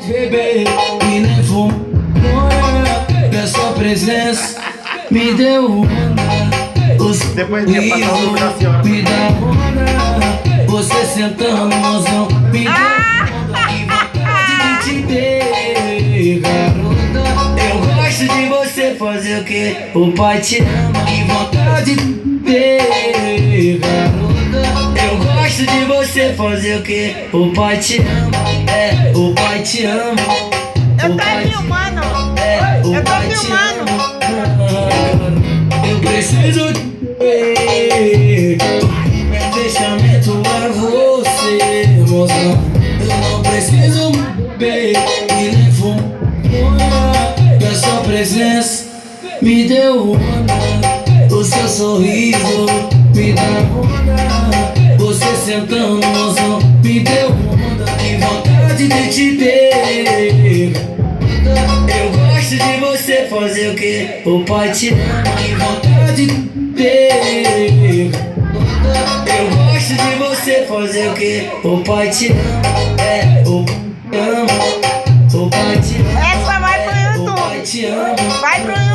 Bebê, me levou embora, que a sua presença me deu onda. Depois de passar o número da senhora. Me dá onda, você sentando, mozão, me deu onda. Que vontade de te ter, garota. Eu gosto de você fazer o que o pai te ama. Que vontade de ter, garota. Eu gosto de você fazer o que o pai te ama. É, o pai te ama. Eu tô filmando. Eu tô filmando. Eu preciso de meu fechamento é você, mozão. Eu não preciso beber e nem fumar. Que a sua presença me deu onda. O seu sorriso me dá onda. Você sentando, mozão, me deu onda. Que vontade de te ter. Eu gosto de você fazer o que o pai te ama. Que vontade de ter. Eu gosto de você fazer o que o pai te ama. É, o pai ama. O pai te ama. Essa vai pro O pai YouTube. te ama. Vai pro YouTube.